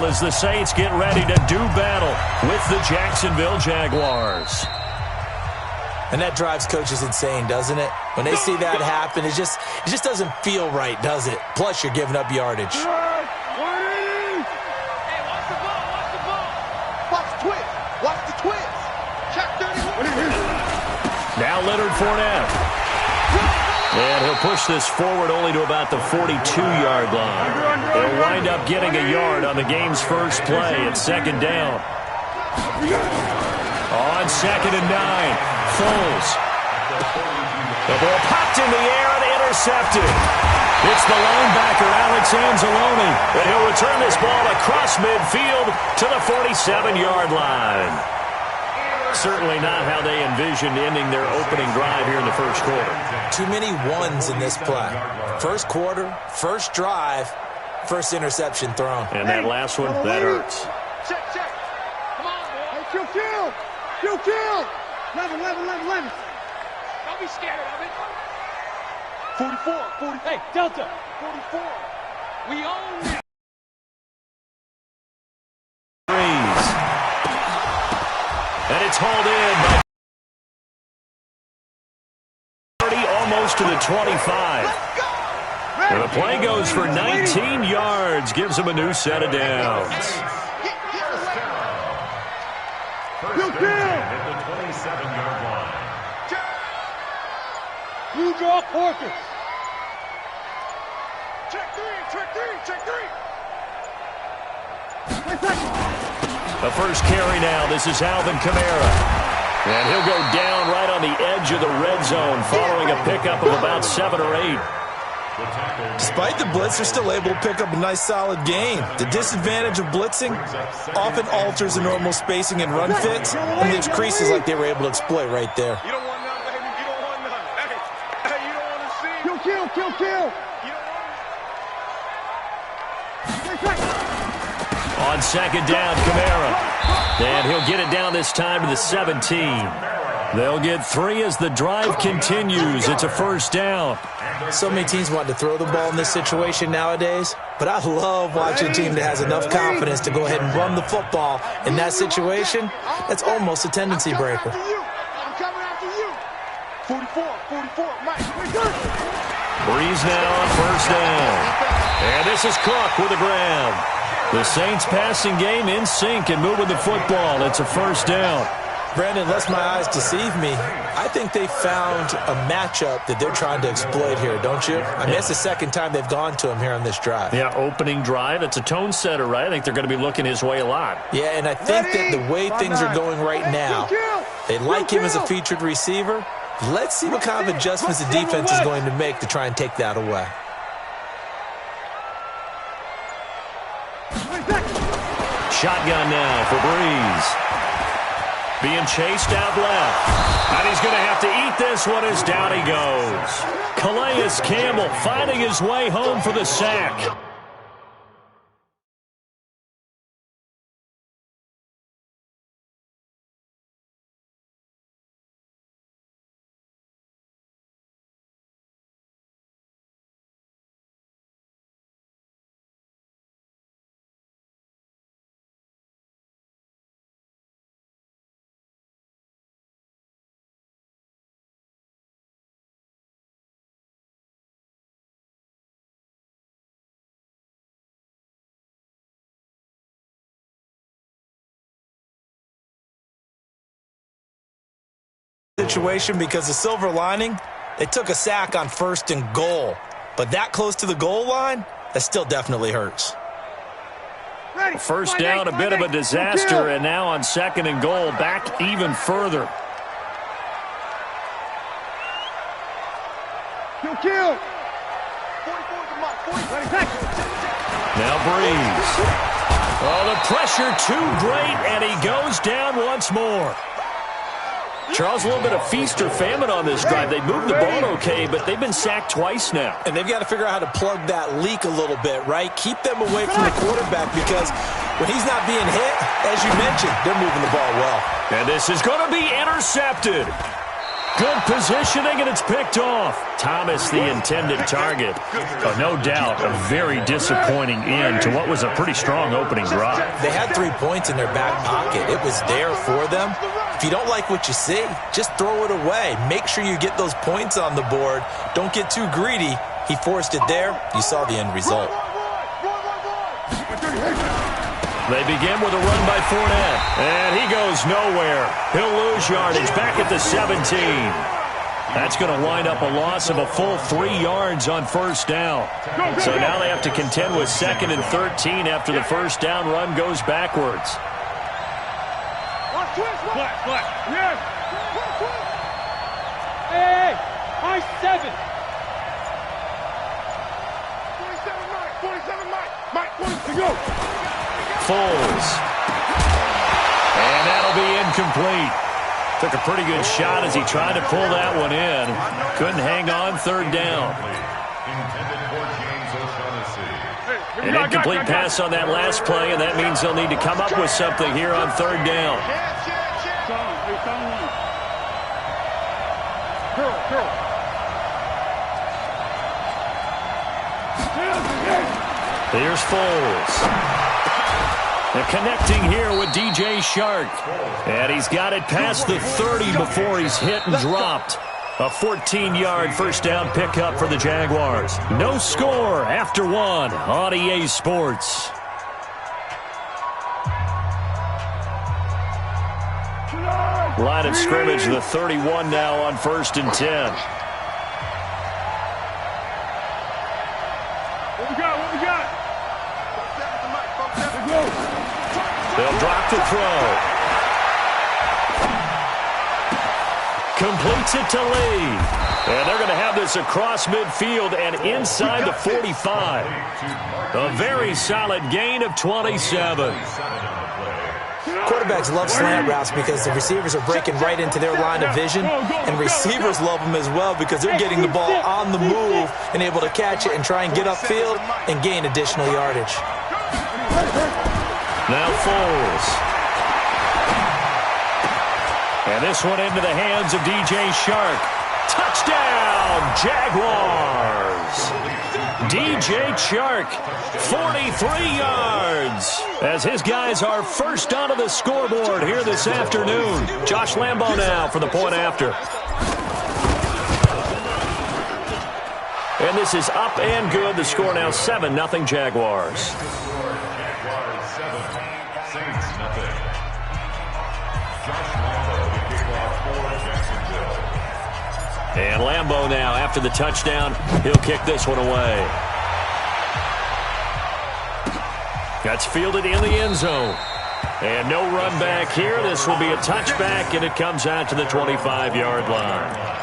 while as the Saints get ready to do battle with the Jacksonville Jaguars. And that drives coaches insane, doesn't it? When they see that happen, it just doesn't feel right, does it? Plus, you're giving up yardage. Hey, watch the ball, watch the ball. Watch the twist, watch the twist. Check 31. Now Leonard Fournette. And he'll push this forward only to about the 42-yard line. They'll wind up getting a yard on the game's first play at second down. On 2nd and 9, Foles. The ball popped in the air and intercepted. It's the linebacker, Alex Anzalone, and he'll return this ball across midfield to the 47-yard line. Certainly not how they envisioned ending their opening drive here in the first quarter. Too many ones in this play. First quarter, first drive, first interception thrown. And that last one, that hurts. Check. Come on, boy. Hey, kill. 11. Don't be scared of it. 44. Hey, Delta. 44. We own this. And it's hauled in by 30, almost to the 25. And the play goes for 19 yards, gives them a new set of downs. You draw Porkers. Check three. The first carry now. This is Alvin Kamara. And he'll go down right on the edge of the red zone following a pickup of about 7 or 8. Despite the blitz, they're still able to pick up a nice, solid gain. The disadvantage of blitzing often alters the normal spacing and run fits and leaves creases like they were able to exploit right there. You don't want none, baby. You don't want none. Hey, you don't want to see. Kill. You don't want to. On second down, Kamara. And he'll get it down this time to the 17. They'll get 3 as the drive continues. It's a first down. So many teams want to throw the ball in this situation nowadays, but I love watching a team that has enough confidence to go ahead and run the football. In that situation, that's almost a tendency breaker. I'm coming after you. 44, Mike. Breeze now on first down. And this is Cook with the grab. The Saints passing game in sync and moving the football. It's a first down. Brandon, lest my eyes deceive me, I think they found a matchup that they're trying to exploit here, don't you? I mean, it's the second time they've gone to him here on this drive. Yeah, opening drive. It's a tone setter, right? I think they're going to be looking his way a lot. Yeah, and I think that the way things are going right now, they like him as a featured receiver. Let's see what kind of adjustments the defense is going to make to try and take that away. Shotgun now for Breeze. Being chased out left. And he's going to have to eat this one as down he goes. Calais Campbell finding his way home for the sack. Situation because the silver lining, they took a sack on 1st and goal. But that close to the goal line, that still definitely hurts. First down, a bit of a disaster, and now on 2nd and goal, back even further. Kill. Now Breeze. Oh, the pressure too great, and he goes down once more. Charles, a little bit of feast or famine on this drive. They moved the ball okay, but they've been sacked twice now. And they've got to figure out how to plug that leak a little bit, right? Keep them away from the quarterback because when he's not being hit, as you mentioned, they're moving the ball well. And this is going to be intercepted. Good positioning, and it's picked off. Thomas, the intended target. No doubt, a very disappointing end to what was a pretty strong opening drive. They had 3 points in their back pocket. It was there for them. If you don't like what you see, just throw it away. Make sure you get those points on the board. Don't get too greedy. He forced it there. You saw the end result. They begin with a run by Fournette, and he goes nowhere. He'll lose yardage back at the 17. That's going to wind up a loss of a full 3 yards on first down. So now they have to contend with 2nd and 13 after the first down run goes backwards. Hey, high 7. 27, Mike, 20 to go. Foles. And that'll be incomplete. Took a pretty good shot as he tried to pull that one in. Couldn't hang on 3rd down. An incomplete pass on that last play, and that means they'll need to come up with something here on 3rd down. Here's Foles. They're connecting here with DJ Shark. And he's got it past the 30 before he's hit and dropped. A 14-yard first down pickup for the Jaguars. No score after 1 on EA Sports. Line of scrimmage, the 31 now on 1st and 10. What we got? They'll drop the throw. Completes it to Lee. And they're going to have this across midfield and inside the 45. A very solid gain of 27. Quarterbacks love slant routes because the receivers are breaking right into their line of vision, and receivers love them as well because they're getting the ball on the move and able to catch it and try and get upfield and gain additional yardage. Now Foles. And this one into the hands of DJ Shark. Touchdown, Jaguars. DJ Shark, 43 yards. As his guys are first onto the scoreboard here this afternoon. Josh Lambo now for the point after. And this is up and good. The score now 7-0 Jaguars. And Lambo now, after the touchdown, he'll kick this one away. That's fielded in the end zone. And no run back here. This will be a touchback, and it comes out to the 25-yard line.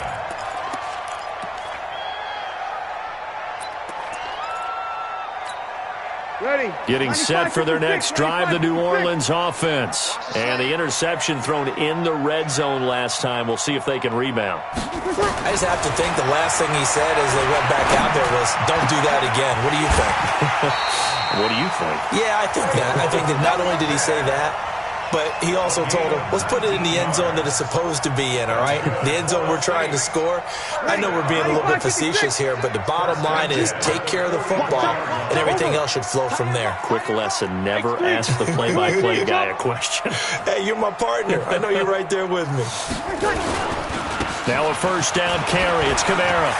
Ready. Getting set for their next drive, the New Orleans offense. And the interception thrown in the red zone last time. We'll see if they can rebound. I just have to think the last thing he said as they went back out there was, don't do that again. What do you think? What do you think? Yeah, I think that. I think that not only did he say that, but he also told him, let's put it in the end zone that it's supposed to be in, all right? The end zone we're trying to score. I know we're being a little bit facetious here, but the bottom line is take care of the football, and everything else should flow from there. Quick lesson, never ask the play-by-play guy a question. Hey, you're my partner. I know you're right there with me. Now a first down carry. It's Kamara.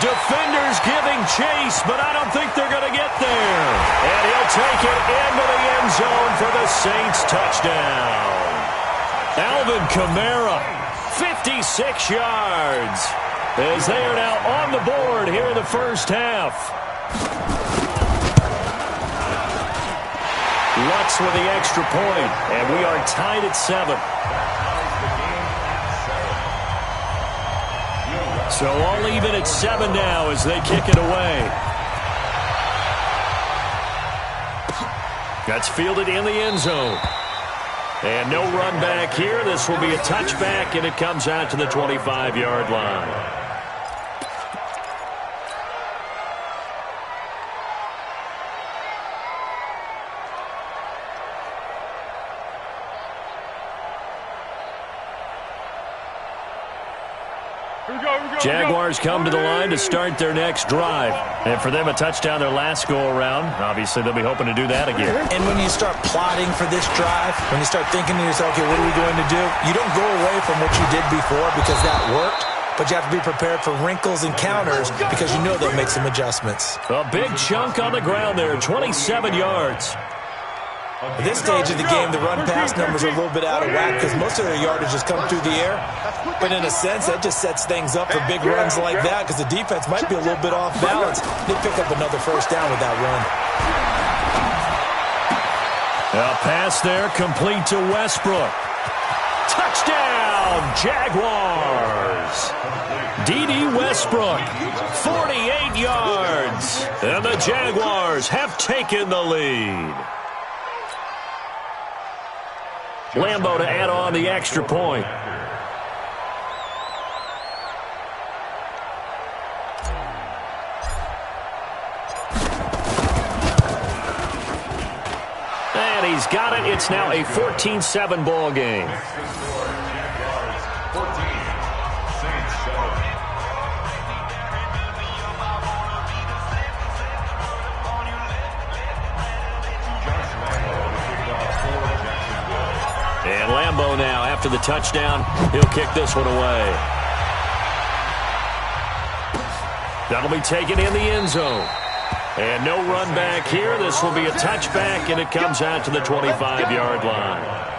Defenders giving chase, but I don't think they're going to get there. And he'll take it into the end zone for the Saints touchdown. Alvin Kamara, 56 yards, as they are now on the board here in the first half. Lutz with the extra point, and we are tied at 7. So all even at 7 now as they kick it away. That's fielded in the end zone. And no run back here. This will be a touchback, and it comes out to the 25-yard line. Jaguars come to the line to start their next drive. And for them, a touchdown their last go-around. Obviously, they'll be hoping to do that again. And when you start plotting for this drive, when you start thinking to yourself, okay, what are we going to do? You don't go away from what you did before because that worked, but you have to be prepared for wrinkles and counters because you know they'll make some adjustments. A big chunk on the ground there, 27 yards. At this stage of the game, the run-pass numbers are a little bit out of whack because most of their yardage has come through the air. But in a sense, that just sets things up for big runs like that because the defense might be a little bit off balance. They pick up another first down with that run. A pass there, complete to Westbrook. Touchdown, Jaguars! D.D. Westbrook, 48 yards. And the Jaguars have taken the lead. Lambeau to add on the extra point. And he's got it. It's now a 14-7 ball game. And Lambeau now, after the touchdown, he'll kick this one away. That'll be taken in the end zone. And no run back here. This will be a touchback, and it comes out to the 25-yard line.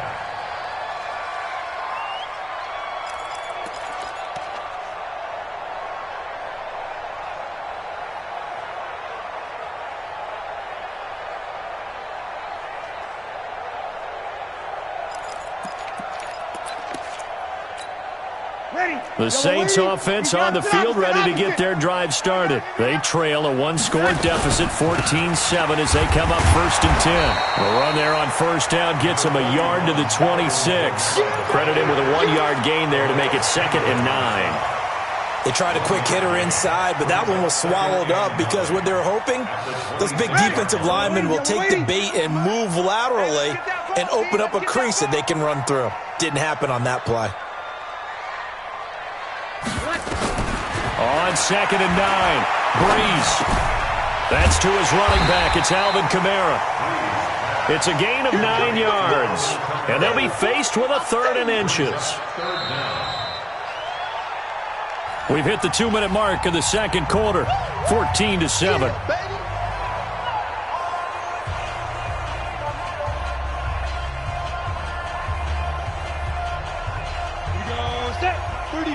The Saints offense on the field ready to get their drive started. They trail a one-score deficit, 14-7, as they come up 1st and 10. The run there on first down gets them a yard to the 26. Credit him with a 1-yard gain there to make it 2nd and 9. They tried a quick hitter inside, but that one was swallowed up because what they're hoping, those big defensive linemen will take the bait and move laterally and open up a crease that they can run through. Didn't happen on that play. On 2nd and 9, Breeze. That's to his running back. It's Alvin Kamara. It's a gain of 9 yards, and they'll be faced with a 3rd and inches. We've hit the 2-minute mark of the second quarter, 14-7.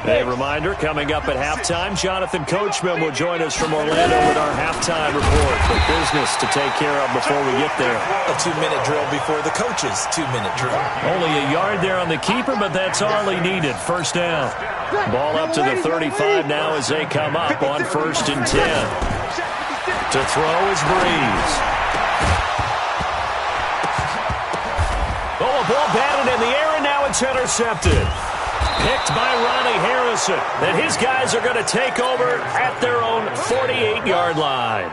A reminder, coming up at halftime, Jonathan Coachman will join us from Orlando with our halftime report. Quick business to take care of before we get there. A 2-minute drill before the coach's 2-minute drill. Only a yard there on the keeper, but that's all he needed. First down. Ball up to the 35 now as they come up on 1st and 10. To throw is Breeze. Oh, a ball batted in the air, and now it's intercepted. Picked by Ronnie Harrison. And his guys are going to take over at their own 48-yard line.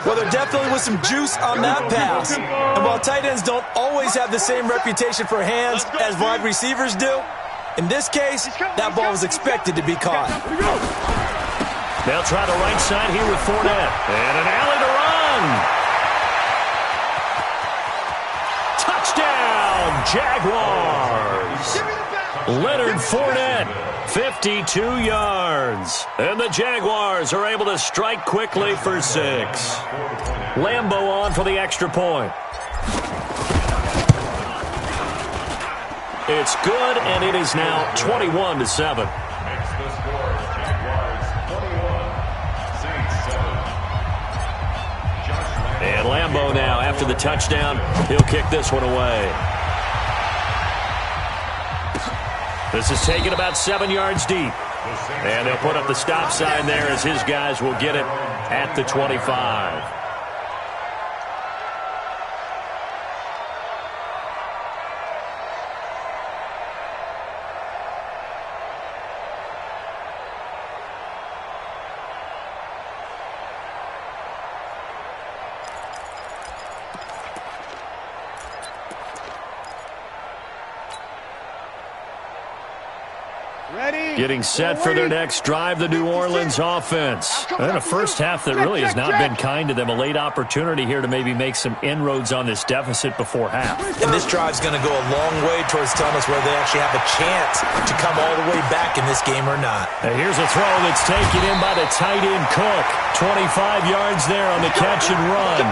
Well, there definitely was some juice on that pass. And while tight ends don't always have the same reputation for hands as wide receivers do, in this case, that ball was expected to be caught. They'll try the right side here with Fournette. And an alley to run. Touchdown, Jaguars. Leonard Fournette, 52 yards. And the Jaguars are able to strike quickly for 6. Lambeau on for the extra point. It's good, and it is now 21-7. And Lambeau now, after the touchdown, he'll kick this one away. This is taken about 7 yards deep. And they'll put up the stop sign there as his guys will get it at the 25. Getting set for their next drive, the New Orleans offense. And a first half that really has not been kind to them. A late opportunity here to maybe make some inroads on this deficit before half. And this drive's going to go a long way towards telling us whether they actually have a chance to come all the way back in this game or not. And here's a throw that's taken in by the tight end Cook. 25 yards there on the catch and run.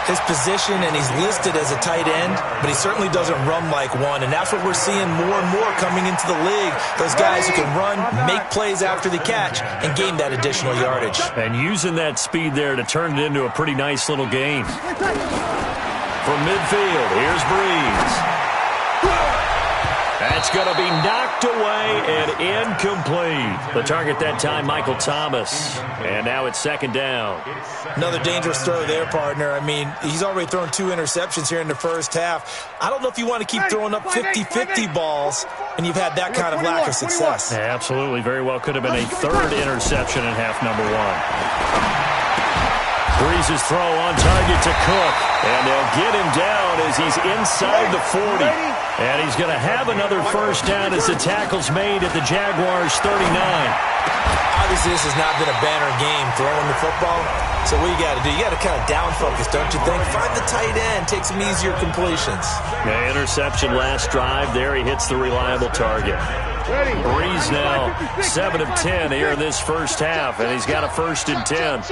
His position, and he's listed as a tight end, but he certainly doesn't run like one, and that's what we're seeing more and more coming into the league. Those guys who can run, make plays after the catch, and gain that additional yardage. And using that speed there to turn it into a pretty nice little gain. From midfield, here's Breeze. That's going to be knocked away and incomplete. The target that time, Michael Thomas. And now it's second down. Another dangerous throw there, partner. I mean, he's already thrown 2 interceptions here in the first half. I don't know if you want to keep throwing up 50-50 balls when you've had that kind of lack of success. Yeah, absolutely. Very well could have been a third interception in half number 1. Breeze's throw on target to Cook. And they'll get him down as he's inside the 40. And he's going to have another first down as the tackle's made at the Jaguars' 39. Obviously, this has not been a banner game throwing the football. So what you got to do, you got to kind of down focus, don't you think? Find the tight end, take some easier completions. Yeah, interception last drive there. He hits the reliable target. Breeze now 7 of 10 here in this first half, and he's got a 1st and 10.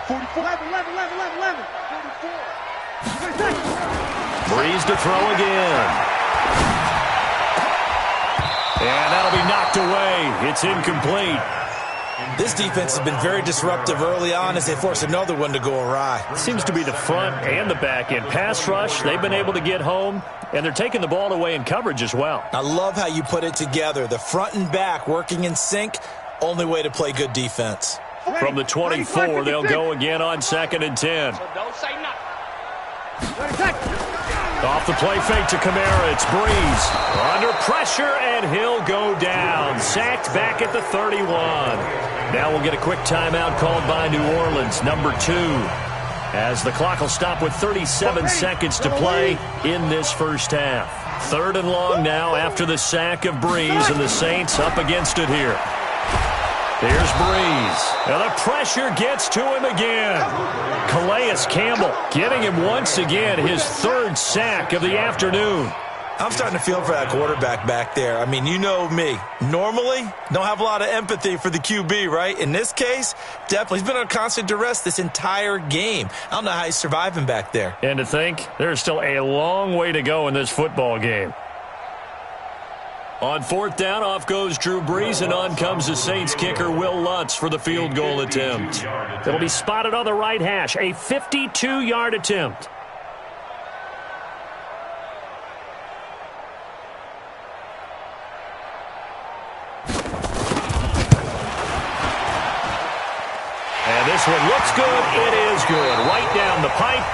44. 11. 44. Breeze to throw again. And that'll be knocked away. It's incomplete. This defense has been very disruptive early on as they force another one to go awry. It seems to be the front and the back end. Pass rush, they've been able to get home, and they're taking the ball away in coverage as well. I love how you put it together. The front and back working in sync, only way to play good defense. From the 24, they'll go again on 2nd and 10. Don't say nothing. Off the play fake to Kamara, it's Breeze. Under pressure, and he'll go down. Sacked back at the 31. Now we'll get a quick timeout called by New Orleans, number 2. As the clock will stop with 37 seconds to play in this first half. 3rd and long now after the sack of Breeze, and the Saints up against it here. Here's Breeze. And the pressure gets to him again. Calais Campbell getting him once again, his 3rd sack of the afternoon. I'm starting to feel for that quarterback back there. I mean, you know me. Normally, don't have a lot of empathy for the QB, right? In this case, definitely. He's been on constant duress this entire game. I don't know how he's surviving back there. And to think, there's still a long way to go in this football game. On 4th down, off goes Drew Brees, and on comes the Saints kicker, Will Lutz, for the field goal attempt. It'll be spotted on the right hash, a 52-yard attempt. And this one looks good. It is good. Right down the pipe.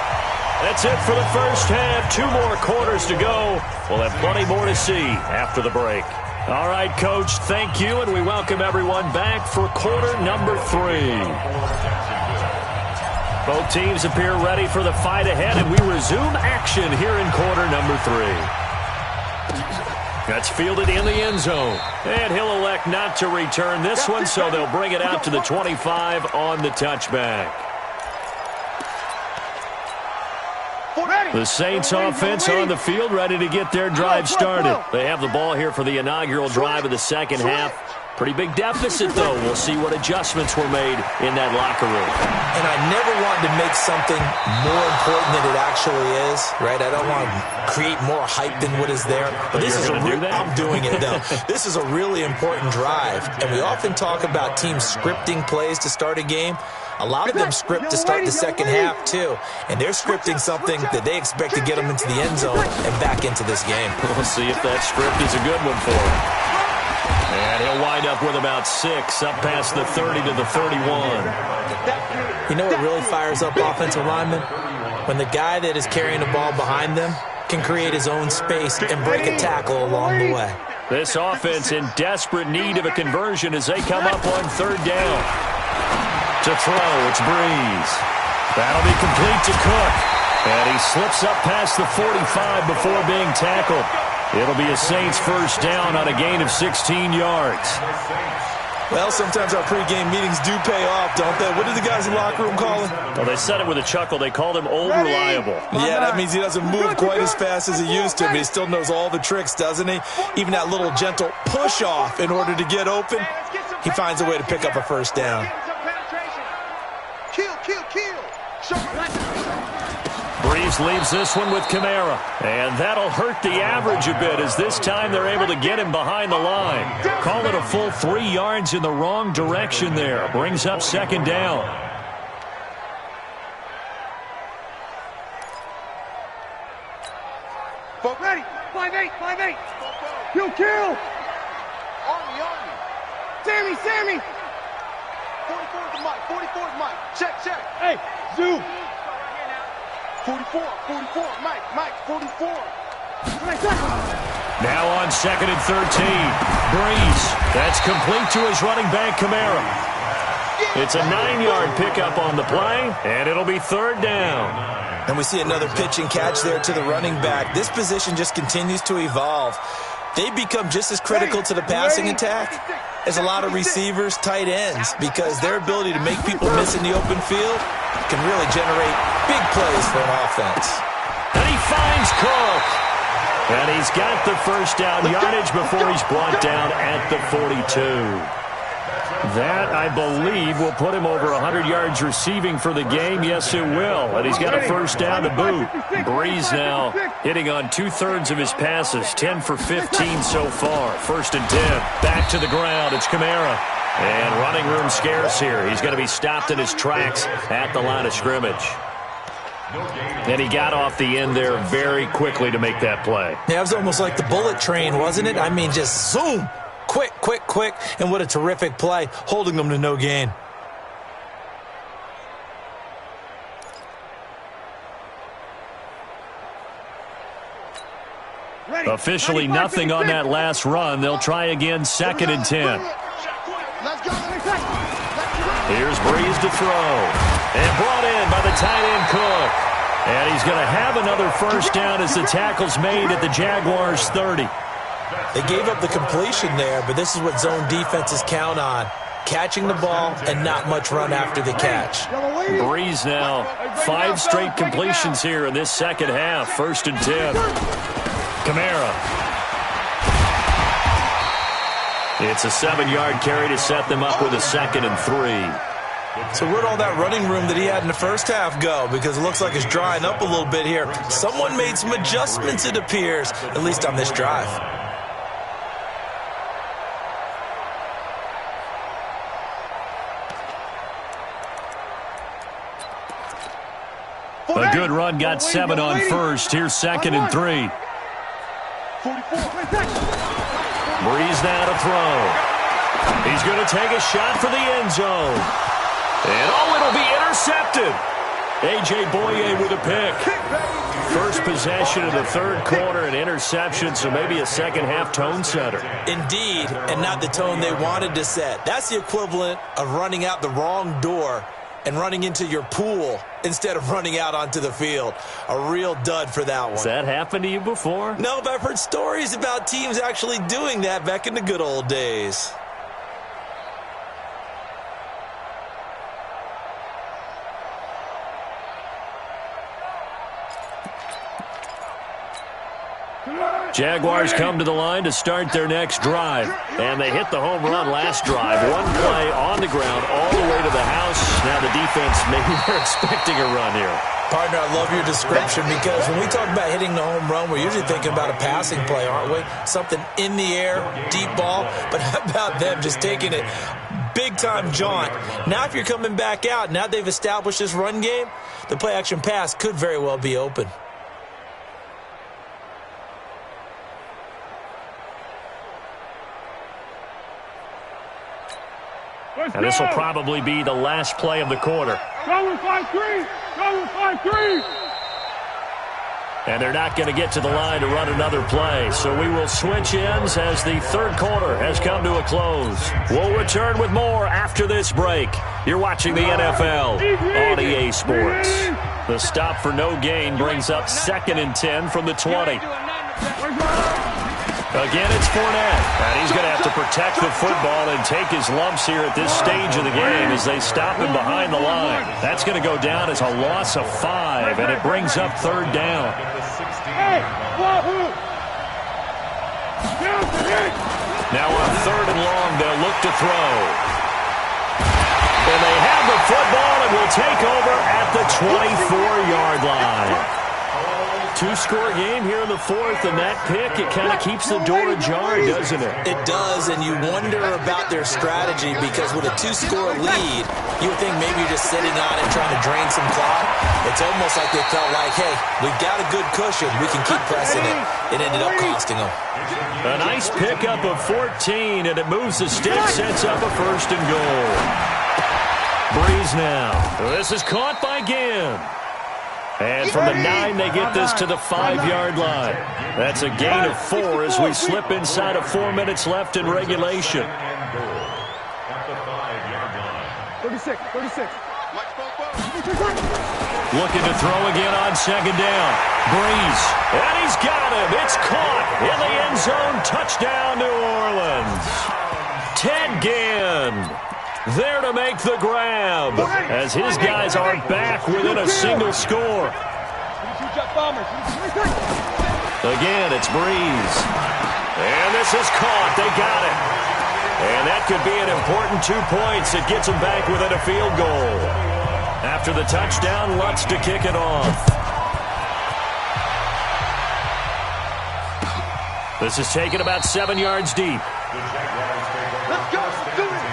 That's it for the first half. 2 more quarters to go. We'll have plenty more to see after the break. All right, Coach, thank you, and we welcome everyone back for quarter number 3. Both teams appear ready for the fight ahead, and we resume action here in quarter number 3. That's fielded in the end zone. And he'll elect not to return this one, so they'll bring it out to the 25 on the touchback. The Saints offense on the field, ready to get their drive started. They have the ball here for the inaugural drive of the second half. Pretty big deficit, though. We'll see what adjustments were made in that locker room. And I never wanted to make something more important than it actually is, right? I don't want to create more hype than what is there. But this is I'm doing it, though. This is a really important drive. And we often talk about teams scripting plays to start a game. A lot of them script to start the second half, too. And they're scripting something that they expect to get them into the end zone and back into this game. We'll see if that script is a good one for him. And he'll wind up with about 6, up past the 30 to the 31. You know what really fires up offensive linemen? When the guy that is carrying the ball behind them can create his own space and break a tackle along the way. This offense in desperate need of a conversion as they come up on 3rd down. To throw, it's Breeze. That'll be complete to Cook. And he slips up past the 45 before being tackled. It'll be a Saints first down on a gain of 16 yards. Well, sometimes our pregame meetings do pay off, don't they? What did the guys in the locker room call him? Well, they said it with a chuckle. They called him Old Reliable. Yeah, that means he doesn't move quite as fast as he used to, but he still knows all the tricks, doesn't he? Even that little gentle push-off in order to get open, he finds a way to pick up a first down. Kill. Breeze leaves this one with Kamara. And that'll hurt the average a bit as this time they're able to get him behind the line. Call it a full 3 yards in the wrong direction there. Brings up second down. Ready. 5-8. Kill. Army. Sammy. 44 to Mike. Check. Hey, zoom. 44. Mike, 44. Now on second and 13. Breeze. That's complete to his running back, Kamara. It's a 9-yard pickup on the play, and it'll be third down. And we see another pitch and catch there to the running back. This position just continues to evolve. They become just as critical to the passing attack as a lot of receivers, tight ends, because their ability to make people miss in the open field can really generate big plays for an offense. And he finds Cook. And he's got the first down yardage before he's brought down at the 42. That, I believe, will put him over 100 yards receiving for the game. Yes, it will. And he's got a first down to boot. Breeze now hitting on 2/3 of his passes, 10 for 15 so far. First and 10. Back to the ground. It's Kamara. And running room scarce here. He's going to be stopped in his tracks at the line of scrimmage. And he got off the end there very quickly to make that play. Yeah, it was almost like the bullet train, wasn't it? I mean, just zoom. Quick, and what a terrific play, holding them to no gain. Officially nothing on that last run. They'll try again, second and 10. Here's Breeze to throw. And brought in by the tight end Cook. And he's going to have another first down as the tackle's made at the Jaguars' 30. They gave up the completion there, but this is what zone defenses count on. Catching the ball and not much run after the catch. Breeze now, 5 straight completions here in this second half. First and 10. Kamara. It's a 7-yard carry to set them up with a second and 3. So where'd all that running room that he had in the first half go? Because it looks like it's drying up a little bit here. Someone made some adjustments, it appears, at least on this drive. A good run, got 7 on first. Here's second and 3. Breeze now to throw. He's going to take a shot for the end zone. And it'll be intercepted. A.J. Boye with a pick. First possession of the third quarter, an interception, so maybe a second-half tone setter. Indeed, and not the tone they wanted to set. That's the equivalent of running out the wrong door and running into your pool instead of running out onto the field. A real dud for that one. Has that happened to you before? No, but I've heard stories about teams actually doing that back in the good old days. Jaguars come to the line to start their next drive. And they hit the home run last drive. One play on the ground all the way to the house. Now the defense, maybe they're expecting a run here. Partner, I love your description because when we talk about hitting the home run, we're usually thinking about a passing play, aren't we? Something in the air, deep ball. But how about them just taking it big-time jaunt? Now if you're coming back out, now they've established this run game, the play-action pass could very well be open. And this will probably be the last play of the quarter. Going 5-3. And they're not going to get to the line to run another play. So we will switch ends as the third quarter has come to a close. We'll return with more after this break. You're watching the NFL on EA Sports. The stop for no gain brings up 2nd and 10 from the 20. Again, it's Fournette. And he's going to have to protect the football and take his lumps here at this stage of the game as they stop him behind the line. That's going to go down as a loss of 5, and it brings up 3rd down. Now on 3rd and long, they'll look to throw. And they have the football and will take over at the 24-yard line. 2-score game here in the 4th, and that pick, it kind of keeps the door ajar, doesn't it? It does, and you wonder about their strategy because with a 2-score lead, you would think maybe you're just sitting on it trying to drain some clock. It's almost like they felt like, hey, we've got a good cushion. We can keep pressing it. It ended up costing them. A nice pickup of 14, and it moves the sticks, sets up a 1st and goal. Breeze now. This is caught by Ginn. And from the 9, they get this to the 5-yard line. That's a gain of 4 as we slip inside of 4 minutes left in regulation. 36. Looking to throw again on 2nd down. Breeze. And he's got him. It's caught in the end zone. Touchdown, New Orleans. Ted Ginn there to make the grab as his guys are back within a single score. Again, it's Breeze. And this is caught. They got it. And that could be an important 2 points. It gets them back within a field goal. After the touchdown, Lutz to kick it off. This is taken about 7 yards deep. Let's go. Do it.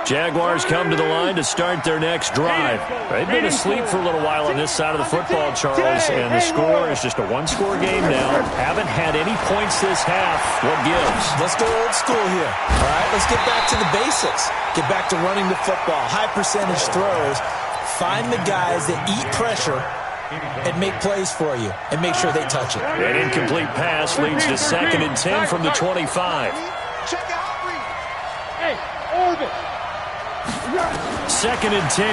Jaguars come to the line to start their next drive. They've been asleep for a little while on this side of the football, Charles, and the score is just a 1-score game now. Haven't had any points this half. What gives? Let's go old school here. All right, let's get back to the basics. Get back to running the football. High percentage throws. Find the guys that eat pressure and make plays for you and make sure they touch it. An incomplete pass leads to 2nd and 10 from the 25. Check out. Hey, orbit. 2nd and 10.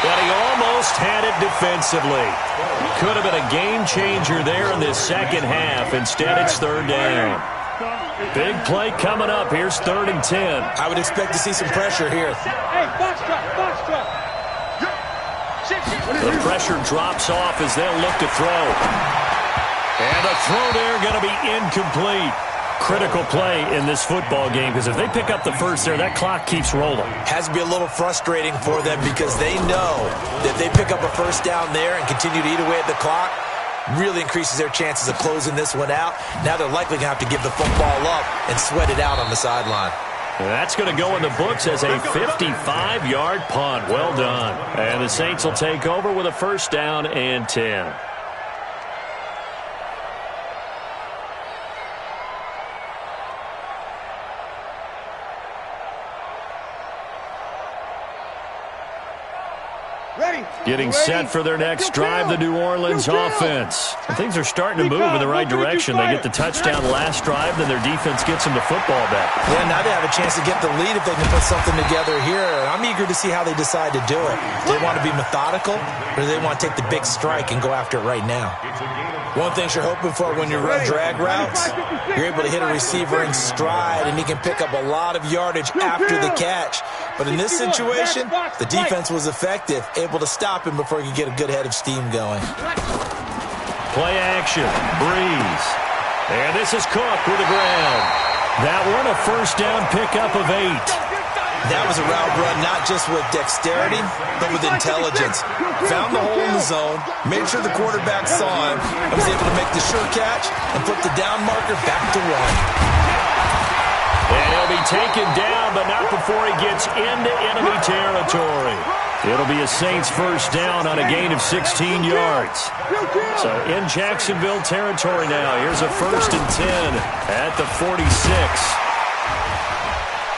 But he almost had it defensively. Could have been a game changer there in this second half. Instead, it's 3rd down. Big play coming up. Here's 3rd and 10. I would expect to see some pressure here. Hey, box truck. The pressure drops off as they'll look to throw. And the throw there going to be incomplete. Critical play in this football game because if they pick up the first there, that clock keeps rolling. Has to be a little frustrating for them because they know that if they pick up a first down there and continue to eat away at the clock, really increases their chances of closing this one out. Now they're likely going to have to give the football up and sweat it out on the sideline. That's going to go in the books as a 55-yard punt. Well done. And the Saints will take over with a 1st down and 10. Getting set for their next drive, the New Orleans offense. Things are starting to move in the right direction. They get the touchdown last drive, then their defense gets them the football back. Yeah, now they have a chance to get the lead if they can put something together here. I'm eager to see how they decide to do it. Do they want to be methodical, or do they want to take the big strike and go after it right now? One thing you're hoping for when you run drag routes, you're able to hit a receiver in stride, and he can pick up a lot of yardage after the catch. But in this situation, the defense was effective, able to stop him before he could get a good head of steam going. Play action, Breeze. And this is Cook with the ground. That one a 1st down pickup of 8. That was a route run not just with dexterity, but with intelligence. Found the hole in the zone, made sure the quarterback saw him, and was able to make the sure catch and put the down marker back to 1. And he'll be taken down, but not before he gets into enemy territory. It'll be a Saints 1st down on a gain of 16 yards. So in Jacksonville territory now. Here's a 1st and 10 at the 46.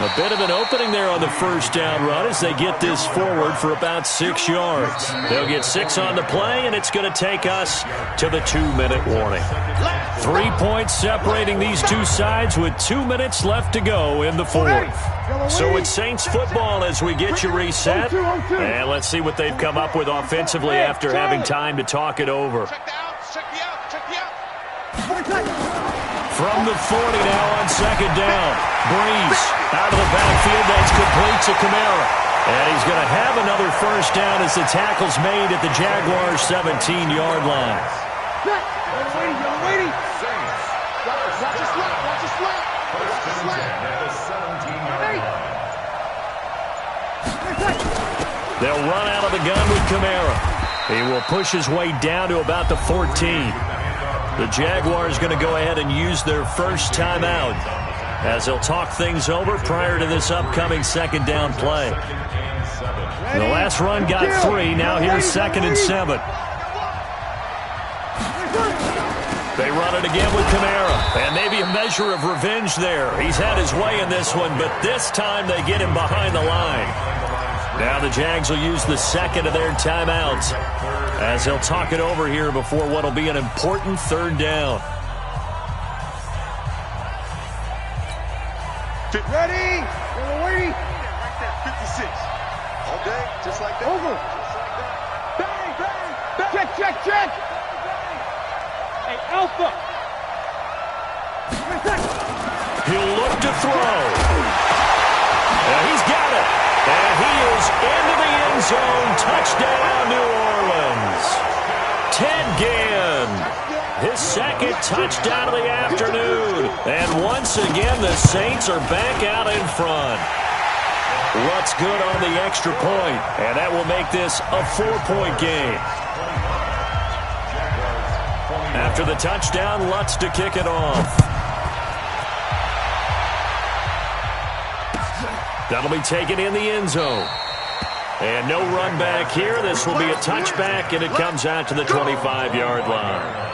A bit of an opening there on the first down run as they get this forward for about 6 yards. They'll get 6 on the play, and it's going to take us to the 2-minute warning. 3 points separating these two sides with 2 minutes left to go in the fourth. So it's Saints football as we get you reset. And let's see what they've come up with offensively after having time to talk it over. From the 40 now on second down. Breeze out of the backfield. That's complete to Kamara. And he's going to have another first down as the tackle's made at the Jaguars' 17-yard line. Waiting. Watch your slap. They'll run out of the gun with Kamara. He will push his way down to about the 14. The Jaguars going to go ahead and use their first timeout as they'll talk things over prior to this upcoming second down play. The last run got 3. Now here's 2nd and 7. They run it again with Kamara. And maybe a measure of revenge there. He's had his way in this one, but this time they get him behind the line. Now the Jags will use the second of their timeouts as they'll talk it over here before what will be an important third down. Ready? We're waiting. Right there, 56. All day, just like that. Over. Bang. Check. Hey, Alpha. He'll look to throw. And he's got it. And he is into the end zone. Touchdown, New Orleans. Ted Ginn, his second touchdown of the afternoon. And once again, the Saints are back out in front. Lutt's good on the extra point, and that will make this a 4-point game. After the touchdown, Lutt's to kick it off. That'll be taken in the end zone. And no run back here. This will be a touchback, and it comes out to the 25-yard line.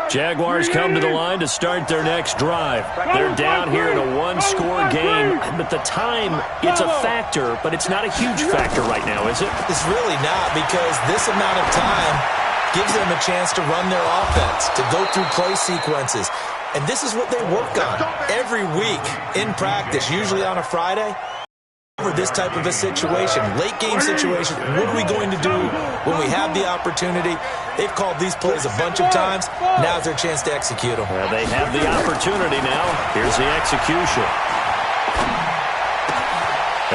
Jaguars come to the line to start their next drive. They're down here in a one-score game, but the time, it's a factor, but it's not a huge factor right now, is it? It's really not, because this amount of time gives them a chance to run their offense, to go through play sequences. And this is what they work on every week in practice, usually on a Friday. For this type of a situation, late game situation, what are we going to do when we have the opportunity? They've called these plays a bunch of times. Now's their chance to execute them. Well, they have the opportunity now. Here's the execution.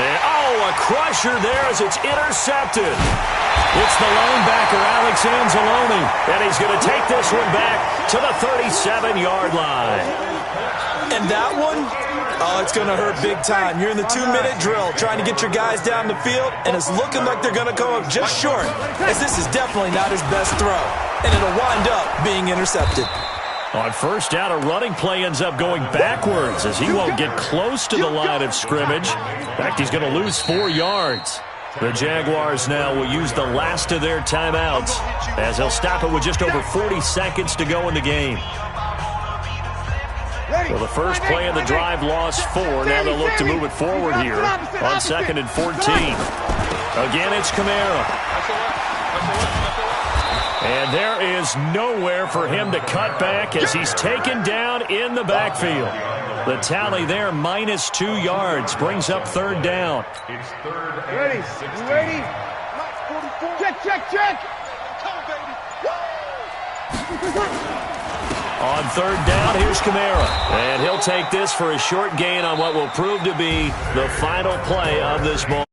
And, a crusher there as it's intercepted. It's the linebacker, Alex Anzalone, and he's going to take this one back to the 37-yard line. And that one, it's going to hurt big time. You're in the 2-minute drill trying to get your guys down the field, and it's looking like they're going to come up just short, as this is definitely not his best throw, and it'll wind up being intercepted. On first down, a running play ends up going backwards as he won't get close to the line of scrimmage. In fact, he's going to lose 4 yards. The Jaguars now will use the last of their timeouts as they'll stop it with just over 40 seconds to go in the game. Well, the first play of the drive lost 4. Now they'll look to move it forward here on 2nd and 14. Again, it's Kamara. And there is nowhere for him to cut back as he's taken down in the backfield. The tally there, minus 2 yards, brings up third down. It's third and ready? You ready? Check. On third down, here's Kamara. And he'll take this for a short gain on what will prove to be the final play of this ball.